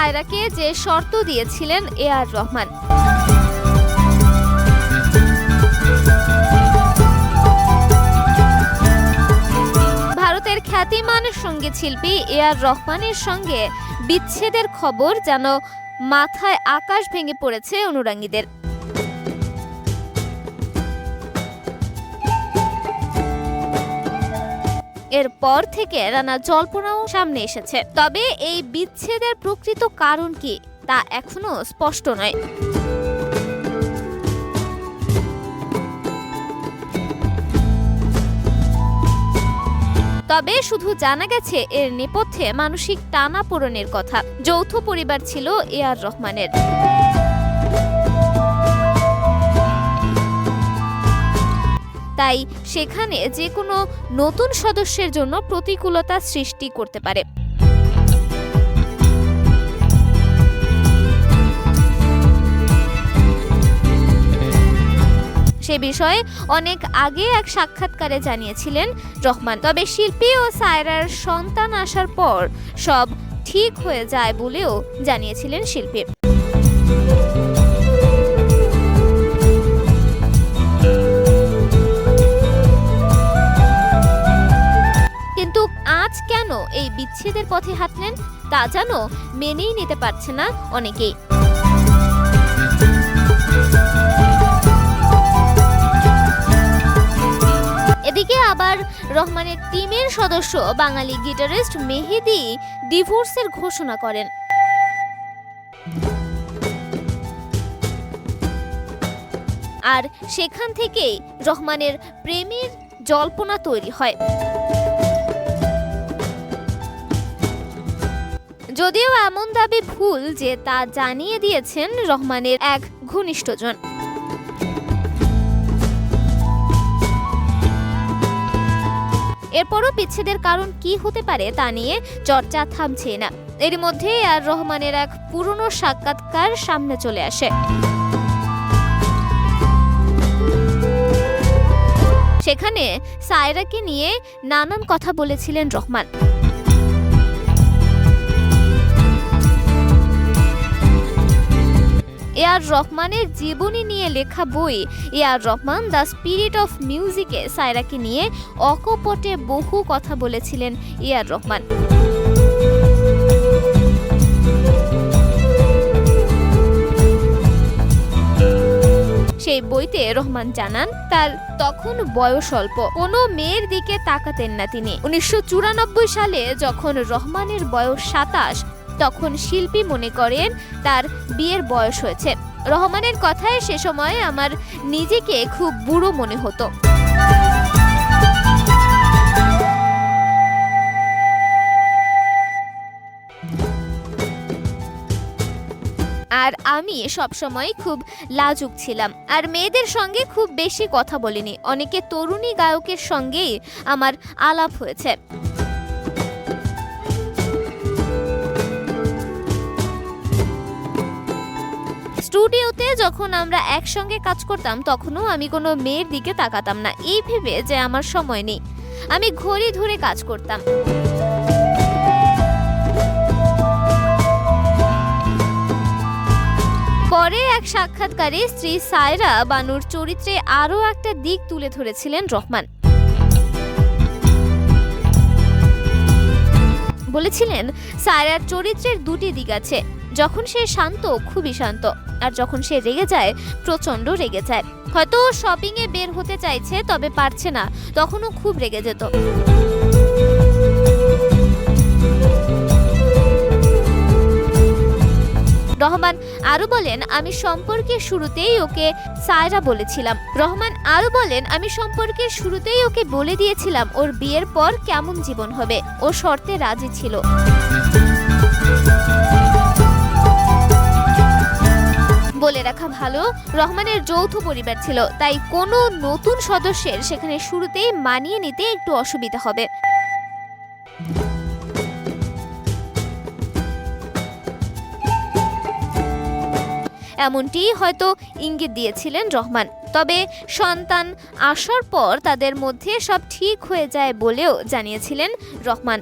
সায়রাকে যে শর্ত দিয়েছিলেন এ.আর. রহমান। ভারতের খ্যাতিমান সঙ্গীত শিল্পী এ.আর. রহমানের সঙ্গে বিচ্ছেদের খবর যেন মাথায় আকাশ ভেঙে পড়েছে অনুরাগীদের। এরপর থেকে নানা জল্পনাও সামনে এসেছে, তবে এই বিচ্ছেদের প্রকৃত কারণ কি তা এখনো স্পষ্ট নয়। তবে শুধু জানা গেছে এর নেপথ্যে মানসিক টানাপোড়েনের কথা। যৌথ পরিবার ছিল এ.আর. রহমানের। তাই সেখানে যে কোনো নতুন সদস্যের জন্য প্রতিকূলতা সৃষ্টি করতে পারে। সে বিষয়ে অনেক আগে এক সাক্ষাৎকারে জানিয়েছিলেন রহমান। তবে শিল্পী ও সায়রার সন্তান আসার পর সব ঠিক হয়ে যায় বলেও জানিয়েছিলেন শিল্পী। কিন্তু আজ কেন এই বিচ্ছেদের পথে হাঁটলেন তা যেন মেনেই নিতে পারছে না অনেকেই। এদিকে আবার রহমানের টিমের সদস্য বাঙালি গিটারিস্ট মেহেদী ডিভোর্সের ঘোষণা করেন। আর সেখান থেকেই রহমানের প্রেমের জল্পনা তৈরি হয়। যদিও এমন দাবি ভুল যে তা জানিয়ে দিয়েছেন রহমানের এক ঘনিষ্ঠজন। এরপরও বিচ্ছেদের কারণ কি হতে পারে তা নিয়ে চর্চা থামছে না। এর মধ্যে আর রহমানের এক পুরনো সাক্ষাৎকার সামনে চলে আসে। সেখানে সায়রাকে নিয়ে নানান কথা বলেছিলেন রহমান। এ.আর. রহমানের জীবনী নিয়ে লেখা বই এ.আর. রহমান দ্য স্পিরিট অফ মিউজিকে সায়রাকে নিয়ে অকপটে বহু কথা বলেছিলেন এ.আর. রহমান। সেই বইতে রহমান জানান তার তখন বয়স অল্প, কোনো মেয়ের দিকে তাকাতেন না তিনি। 1994 সালে যখন রহমানের বয়স 27, তখন শিল্পী মনে করেন তার বিয়ের বয়স হয়েছে। রহমানের কথায় সে সময় আমার নিজেকে খুব বুড়ো মনে হতো। আর আমি সবসময় খুব লাজুক ছিলাম, আর মেয়েদের সঙ্গে খুব বেশি কথা বলিনি। অনেকে তরুণী গায়কের সঙ্গেই আমার আলাপ হয়েছে। স্টুডিওতে যখন আমরা একসঙ্গে কাজ করতাম তখনও আমি কোনো মেয়ের দিকে তাকাতাম না, এই ভেবে যে আমার সময় নেই। আমি ঘড়ি ধরে কাজ করতাম। পরে এক সাক্ষাৎকারে স্ত্রী সায়রা বানুর চরিত্রে আরও একটা দিক তুলে ধরেছিলেন রহমান। বলেছিলেন সায়রার চরিত্রের দুটি দিক আছে। যখন সে শান্ত, খুবই শান্ত, আর যখন সে রেগে যায়, প্রচন্ড রেগে যায়। হয়তো শপিং এ বের হতে চাইছে তবে পারছে না, তখনও খুব রেগে যেত। রহমান আরো বলেন, আমি সম্পর্কের শুরুতেই ওকে সায়রা বলেছিলাম। রহমান আরো বলেন, আমি সম্পর্কের শুরুতেই ওকে বলে দিয়েছিলাম ওর বিয়ের পর কেমন জীবন হবে। ও শর্তে রাজি ছিল। বলে রাখা ভালো, রহমানের যৌথ পরিবার ছিল, তাই কোনো নতুন সদস্যের সেখানে শুরুতেই মানিয়ে নিতে একটু অসুবিধা হবে। এমনটি হয়তো ইঙ্গিত দিয়েছিলেন রহমান। তবে সন্তান আসার পর তাদের মধ্যে সব ঠিক হয়ে যায় বলেও জানিয়েছিলেন রহমান।